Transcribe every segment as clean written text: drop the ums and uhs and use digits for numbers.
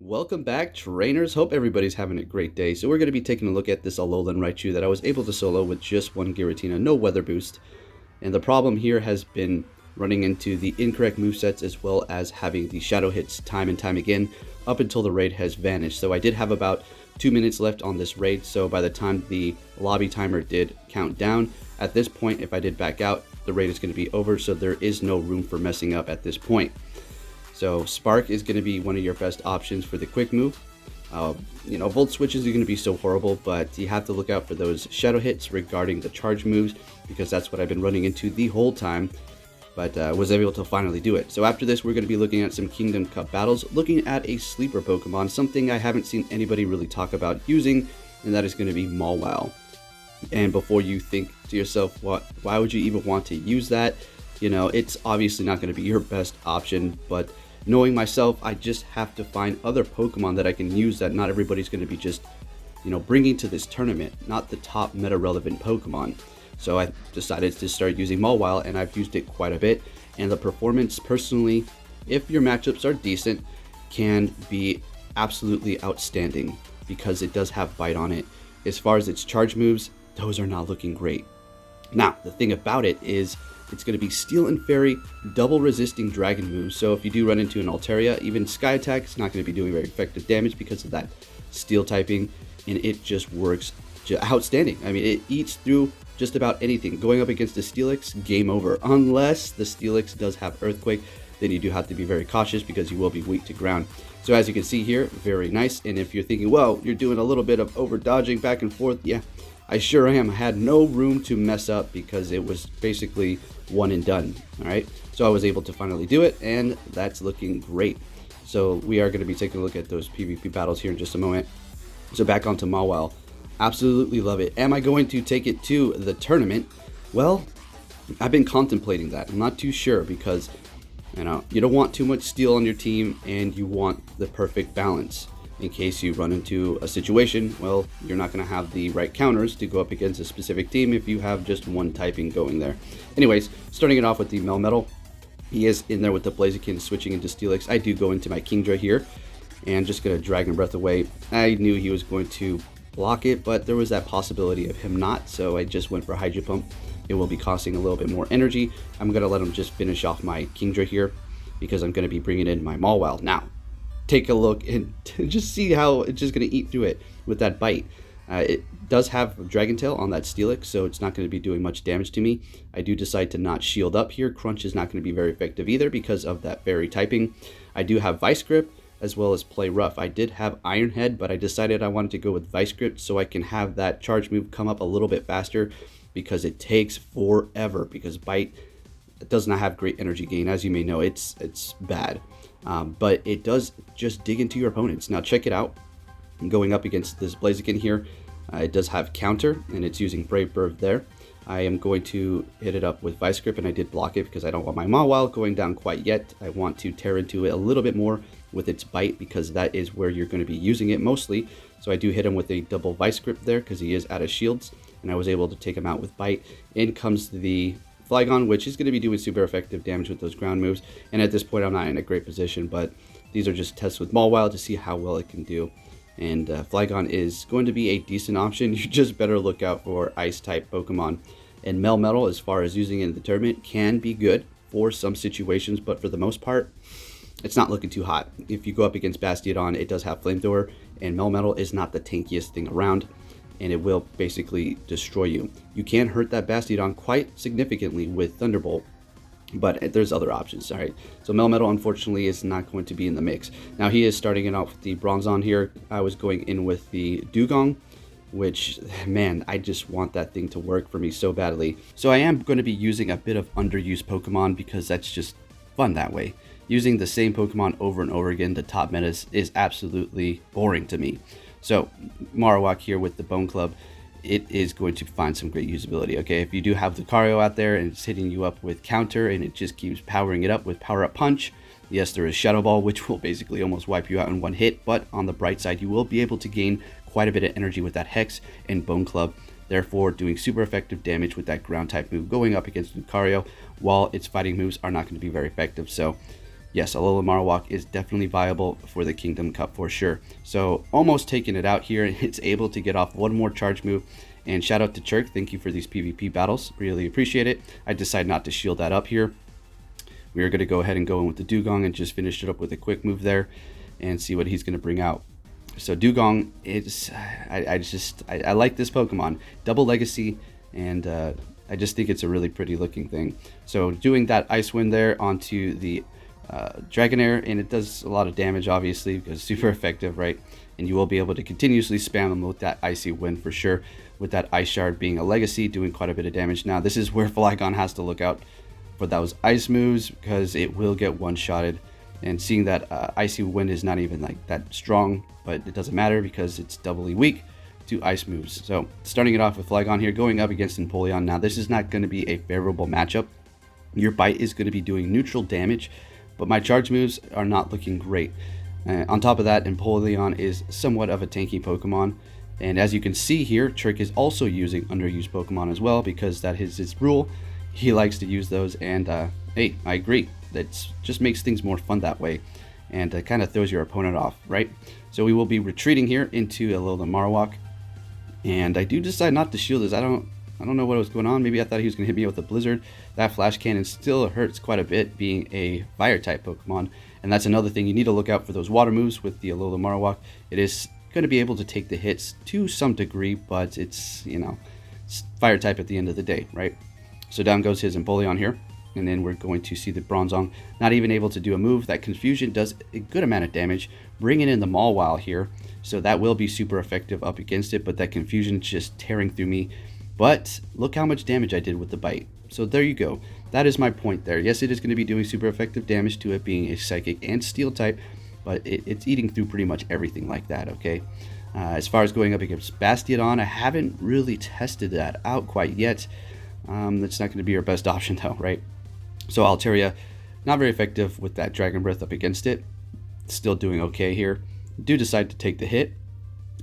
Welcome back, trainers. Hope everybody's having a great day. So we're going to be taking a look at this Alolan Raichu that I was able to solo with just one Giratina, no weather boost. And the problem here has been running into the incorrect movesets as well as having the shadow hits time and time again up until the raid has vanished. So I did have about 2 minutes left on this raid, so by the time the lobby timer did count down, at this point, if I did back out, the raid is going to be over, so there is no room for messing up at this point. So Spark is going to be one of your best options for the quick move. Volt switches are going to be so horrible, but you have to look out for those shadow hits regarding the charge moves, because that's what I've been running into the whole time, but was able to finally do it. So after this, we're going to be looking at some Kingdom Cup battles, looking at a sleeper Pokemon, something I haven't seen anybody really talk about using, and that is going to be Mawile. And before you think to yourself, why would you even want to use that? It's obviously not going to be your best option, but knowing myself, I just have to find other Pokemon that I can use that not everybody's going to be just, bringing to this tournament, not the top meta-relevant Pokemon. So I decided to start using Mawile, and I've used it quite a bit. And the performance, personally, if your matchups are decent, can be absolutely outstanding because it does have Bite on it. As far as its charge moves, those are not looking great. Now, the thing about it is, it's going to be Steel and Fairy, double resisting dragon moves. So if you do run into an Altaria, even Sky Attack is not going to be doing very effective damage because of that steel typing, and it just works outstanding. I mean, it eats through just about anything. Going up against the Steelix, game over. Unless the Steelix does have Earthquake, then you do have to be very cautious because you will be weak to ground. So as you can see here, very nice. And if you're thinking, well, you're doing a little bit of over dodging back and forth, yeah, I sure am. I had no room to mess up because it was basically one and done. All right, so I was able to finally do it, and that's looking great. So we are going to be taking a look at those PvP battles here in just a moment. So back onto Mawile. Absolutely love it. Am I going to take it to the tournament? Well, I've been contemplating that. I'm not too sure because you don't want too much steel on your team, and you want the perfect balance. In case you run into a situation, well, you're not going to have the right counters to go up against a specific team if you have just one typing going there. Anyways, starting it off with the Melmetal, he is in there with the Blaziken switching into Steelix. I do go into my Kingdra here and just going to Dragon Breath away. I knew he was going to block it, but there was that possibility of him not, so I just went for Hydro Pump. It will be costing a little bit more energy. I'm going to let him just finish off my Kingdra here because I'm going to be bringing in my Mawile. Now, take a look and just see how it's just going to eat through it with that bite. It does have Dragon Tail on that Steelix, so it's not going to be doing much damage to me. I do decide to not shield up here. Crunch is not going to be very effective either because of that fairy typing. I do have Vice Grip as well as Play Rough. I did have Iron Head, but I decided I wanted to go with Vice Grip so I can have that charge move come up a little bit faster because it takes forever because Bite does not have great energy gain. As you may know, it's bad. But it does just dig into your opponents. Now check it out. Going up against this Blaziken here, it does have counter, and it's using Brave Bird there. I am going to hit it up with Vice Grip, and I did block it because I don't want my Mawile going down quite yet. I want to tear into it a little bit more with its bite because that is where you're going to be using it mostly. So I do hit him with a double Vice Grip there because he is out of shields, and I was able to take him out with bite. In comes the Flygon, which is going to be doing super effective damage with those ground moves. And at this point, I'm not in a great position, but these are just tests with Mawile to see how well it can do. And Flygon is going to be a decent option. You just better look out for Ice-type Pokemon. And Melmetal, as far as using it in the tournament, can be good for some situations, but for the most part, it's not looking too hot. If you go up against Bastiodon, it does have Flamethrower, and Melmetal is not the tankiest thing around, and it will basically destroy you. You can hurt that Bastiodon quite significantly with Thunderbolt, but there's other options. All right, so Melmetal unfortunately is not going to be in the mix. Now he is starting it off with the Bronzong here. I was going in with the Dugong, which, man, I just want that thing to work for me so badly. So I am going to be using a bit of underused Pokemon because that's just fun that way. Using the same Pokemon over and over again, the top metas, is absolutely boring to me. So Marowak here with the Bone Club, it is going to find some great usability. Okay, if you do have Lucario out there and it's hitting you up with counter and it just keeps powering it up with Power Up Punch, yes, there is Shadow Ball, which will basically almost wipe you out in one hit, but on the bright side, you will be able to gain quite a bit of energy with that Hex and Bone Club, therefore doing super effective damage with that ground type move going up against Lucario, while its fighting moves are not going to be very effective. So yes, Alolan Marowak is definitely viable for the Kingdom Cup for sure. So almost taking it out here. It's able to get off one more charge move. And shout out to Chirk, thank you for these PvP battles, really appreciate it. I decided not to shield that up here. We are going to go ahead and go in with the Dugong and just finish it up with a quick move there and see what he's going to bring out. So Dugong is, I like this Pokemon, double legacy, and I just think it's a really pretty looking thing. So doing that Ice Wind there onto the Dragonair, and it does a lot of damage obviously because it's super effective, right? And you will be able to continuously spam them with that Icy Wind for sure, with that Ice Shard being a legacy, doing quite a bit of damage. Now this is where Flygon has to look out for those ice moves because it will get one-shotted. And seeing that Icy Wind is not even like that strong, but it doesn't matter because it's doubly weak to ice moves. So starting it off with Flygon here, going up against Empoleon. Now this is not going to be a favorable matchup. Your bite is going to be doing neutral damage, but my charge moves are not looking great. On top of that, Empoleon is somewhat of a tanky Pokemon. And as you can see here, Trick is also using underused Pokemon as well because that is his rule. He likes to use those, and hey, I agree. That just makes things more fun that way, and kind of throws your opponent off, right? So we will be retreating here into Alolan Marowak, and I do decide not to shield this. I don't know what was going on. Maybe I thought he was going to hit me with a Blizzard. That Flash Cannon still hurts quite a bit, being a Fire type Pokemon, and that's another thing. You need to look out for those water moves with the Alolan Marowak. It is going to be able to take the hits to some degree, but it's, you know, it's Fire type at the end of the day, right? So down goes his Empoleon here, and then we're going to see the Bronzong not even able to do a move. That Confusion does a good amount of damage, bringing in the Mawile here, so that will be super effective up against it, but that Confusion just tearing through me. But look how much damage I did with the bite. So there you go. That is my point there. Yes, it is going to be doing super effective damage to it being a Psychic and Steel type, but it's eating through pretty much everything like that, okay? As far as going up against Bastiodon, I haven't really tested that out quite yet. That's not going to be our best option though, right? So Altaria, not very effective with that Dragon Breath up against it. Still doing okay here. Do decide to take the hit.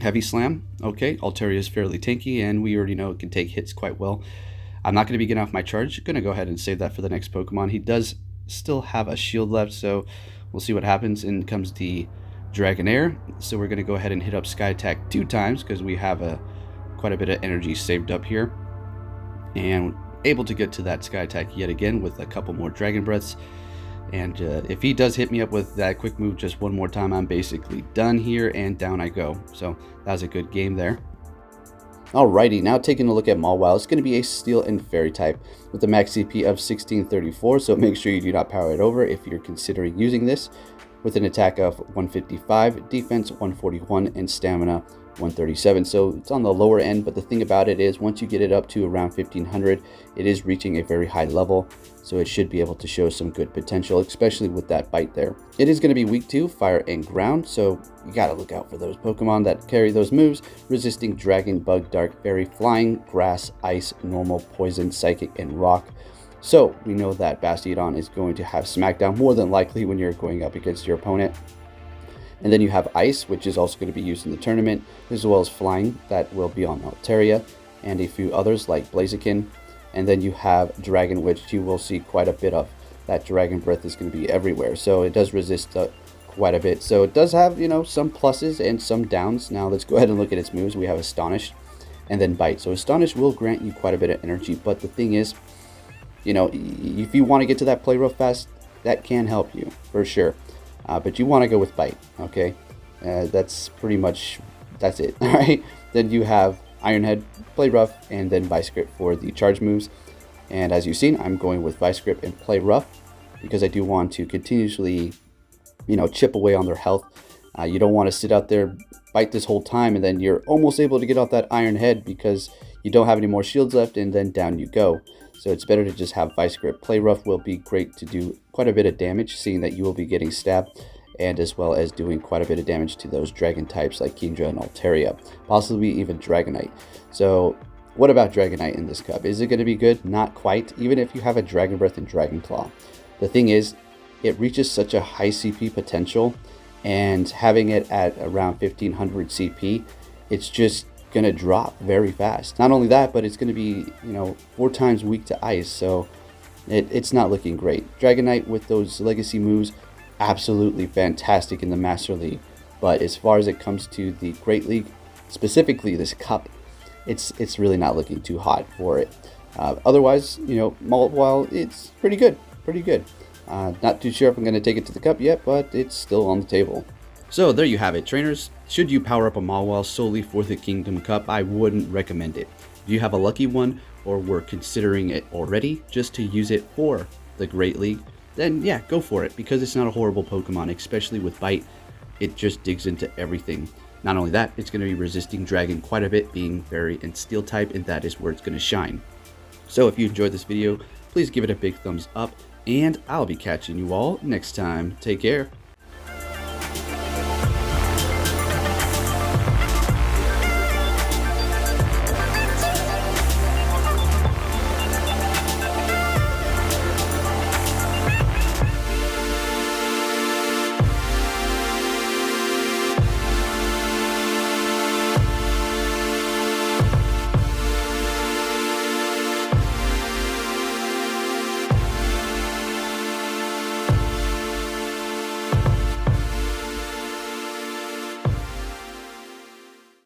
Heavy Slam, okay. Altaria is fairly tanky, and we already know it can take hits quite well. I'm not going to be getting off my charge. Going to go ahead and save that for the next Pokemon. He does still have a shield left, so we'll see what happens. In comes the Dragonair. So we're going to go ahead and hit up Sky Attack 2 times because we have quite a bit of energy saved up here. And able to get to that Sky Attack yet again with a couple more Dragon Breaths. And if he does hit me up with that quick move just one more time, I'm basically done here, and down I go. So that was a good game there. Alrighty, now taking a look at Mawile. It's going to be a Steel and Fairy type with a max CP of 1634, so make sure you do not power it over if you're considering using this, with an attack of 155, defense 141, and stamina 137. So it's on the lower end, but the thing about it is once you get it up to around 1500, it is reaching a very high level, so it should be able to show some good potential, especially with that bite there. It is going to be weak to fire and ground, so you got to look out for those Pokemon that carry those moves: resisting Dragon, Bug, Dark, Fairy, Flying, Grass, Ice, Normal, Poison, Psychic, and Rock. So we know that Bastiodon is going to have Smackdown more than likely when you're going up against your opponent. And then you have Ice, which is also going to be used in the tournament, as well as Flying, that will be on Altaria, and a few others like Blaziken. And then you have Dragon, which you will see quite a bit of. That Dragon Breath is going to be everywhere, so it does resist quite a bit. So it does have, you know, some pluses and some downs. Now let's go ahead and look at its moves. We have Astonish and then Bite. So Astonish will grant you quite a bit of energy, but the thing is, you know, if you want to get to that play real fast, that can help you for sure. But you want to go with Bite, okay? That's pretty much, that's it, all right? Then you have Iron Head, Play Rough, and then Vice Grip for the charge moves. And as you've seen, I'm going with Vice Grip and Play Rough because I do want to continuously, you know, chip away on their health. You don't want to sit out there, bite this whole time, and then you're almost able to get off that Iron Head because you don't have any more shields left, and then down you go. So it's better to just have Vice Grip. Play Rough will be great to do quite a bit of damage, seeing that you will be getting stabbed, and as well as doing quite a bit of damage to those dragon types like Kingdra and Altaria, possibly even Dragonite. So what about Dragonite in this cup? Is it going to be good? Not quite, even if you have a Dragon Breath and Dragon Claw. The thing is, it reaches such a high CP potential, and having it at around 1500 CP, it's just going to drop very fast. Not only that, but it's going to be, you know, 4 times weak to ice, so it's not looking great. Dragonite with those legacy moves absolutely fantastic in the Master League. But as far as it comes to the Great League, specifically this cup, it's really not looking too hot for it. Otherwise, you know, Mawile, it's pretty good, pretty good. Not too sure if I'm going to take it to the cup yet, but it's still on the table. So there you have it, trainers. Should you power up a Mawile solely for the Kingdom Cup, I wouldn't recommend it. If you have a lucky one, or were considering it already just to use it for the Great League, then yeah, go for it, because it's not a horrible Pokemon, especially with Bite. It just digs into everything. Not only that, it's going to be resisting Dragon quite a bit, being Fairy and Steel type, and that is where it's going to shine. So if you enjoyed this video, please give it a big thumbs up, and I'll be catching you all next time. Take care.